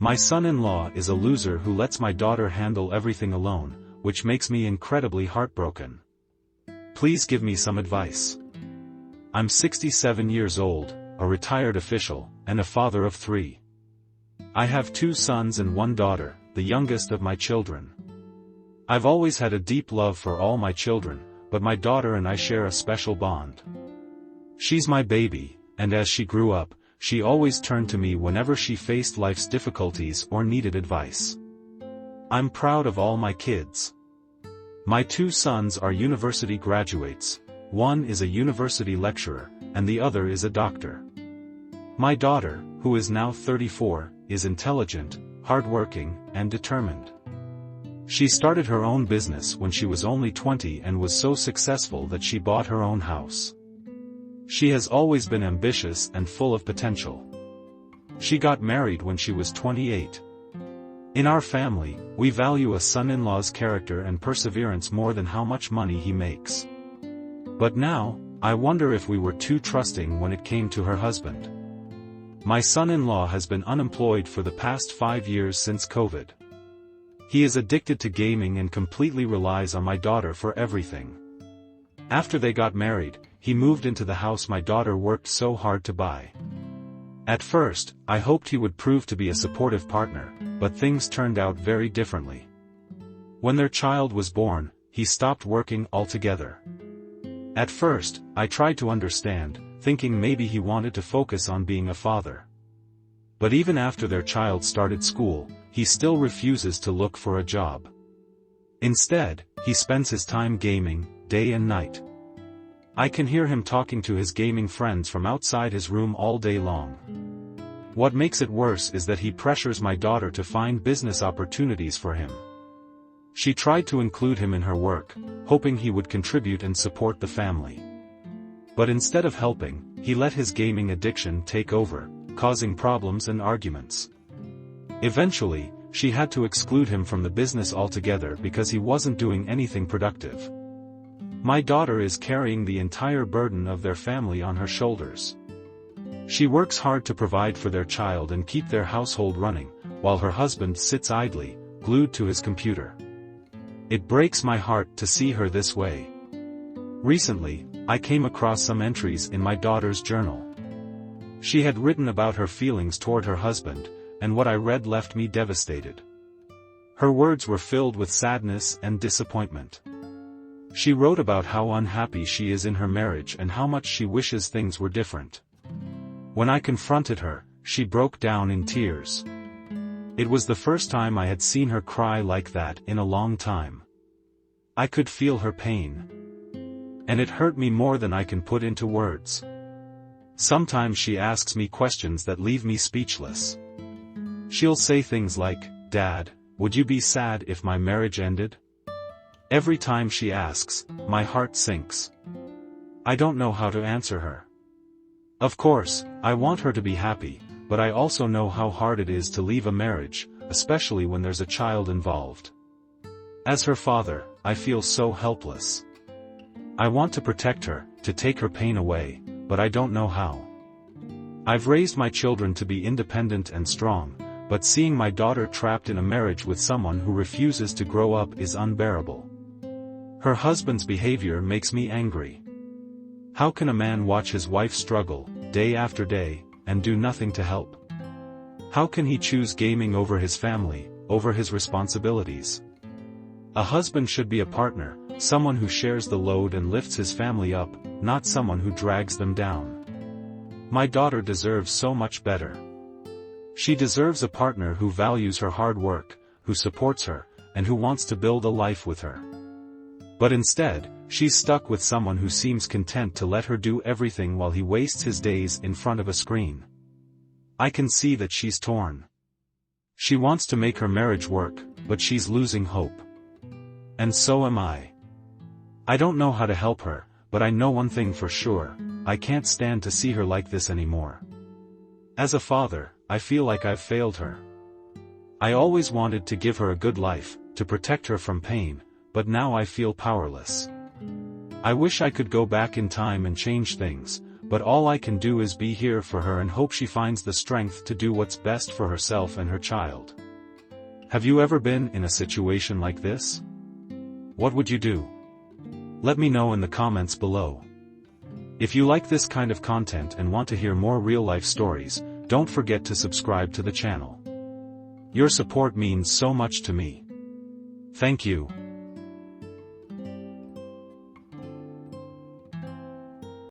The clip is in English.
My son-in-law is a loser who lets my daughter handle everything alone, which makes me incredibly heartbroken. Please give me some advice. I'm 67 years old, a retired official, and a father of 3. I have 2 sons and 1 daughter, the youngest of my children. I've always had a deep love for all my children, but my daughter and I share a special bond. She's my baby, and as she grew up, she always turned to me whenever she faced life's difficulties or needed advice. I'm proud of all my kids. My 2 sons are university graduates, one is a university lecturer, and the other is a doctor. My daughter, who is now 34, is intelligent, hardworking, and determined. She started her own business when she was only 20 and was so successful that she bought her own house. She has always been ambitious and full of potential. She got married when she was 28. In our family, we value a son-in-law's character and perseverance more than how much money he makes. But now, I wonder if we were too trusting when it came to her husband. My son-in-law has been unemployed for the past 5 years since COVID. He is addicted to gaming and completely relies on my daughter for everything. After they got married, he moved into the house my daughter worked so hard to buy. At first, I hoped he would prove to be a supportive partner, but things turned out very differently. When their child was born, he stopped working altogether. At first, I tried to understand, thinking maybe he wanted to focus on being a father. But even after their child started school, he still refuses to look for a job. Instead, he spends his time gaming, day and night. I can hear him talking to his gaming friends from outside his room all day long. What makes it worse is that he pressures my daughter to find business opportunities for him. She tried to include him in her work, hoping he would contribute and support the family. But instead of helping, he let his gaming addiction take over, causing problems and arguments. Eventually, she had to exclude him from the business altogether because he wasn't doing anything productive. My daughter is carrying the entire burden of their family on her shoulders. She works hard to provide for their child and keep their household running, while her husband sits idly, glued to his computer. It breaks my heart to see her this way. Recently, I came across some entries in my daughter's journal. She had written about her feelings toward her husband, and what I read left me devastated. Her words were filled with sadness and disappointment. She wrote about how unhappy she is in her marriage and how much she wishes things were different. When I confronted her, she broke down in tears. It was the first time I had seen her cry like that in a long time. I could feel her pain. And it hurt me more than I can put into words. Sometimes she asks me questions that leave me speechless. She'll say things like, "Dad, would you be sad if my marriage ended?" Every time she asks, my heart sinks. I don't know how to answer her. Of course, I want her to be happy, but I also know how hard it is to leave a marriage, especially when there's a child involved. As her father, I feel so helpless. I want to protect her, to take her pain away, but I don't know how. I've raised my children to be independent and strong, but seeing my daughter trapped in a marriage with someone who refuses to grow up is unbearable. Her husband's behavior makes me angry. How can a man watch his wife struggle, day after day, and do nothing to help? How can he choose gaming over his family, over his responsibilities? A husband should be a partner, someone who shares the load and lifts his family up, not someone who drags them down. My daughter deserves so much better. She deserves a partner who values her hard work, who supports her, and who wants to build a life with her. But instead, she's stuck with someone who seems content to let her do everything while he wastes his days in front of a screen. I can see that she's torn. She wants to make her marriage work, but she's losing hope. And so am I. I don't know how to help her, but I know one thing for sure, I can't stand to see her like this anymore. As a father, I feel like I've failed her. I always wanted to give her a good life, to protect her from pain, but now I feel powerless. I wish I could go back in time and change things, but all I can do is be here for her and hope she finds the strength to do what's best for herself and her child. Have you ever been in a situation like this? What would you do? Let me know in the comments below. If you like this kind of content and want to hear more real-life stories, don't forget to subscribe to the channel. Your support means so much to me. Thank you.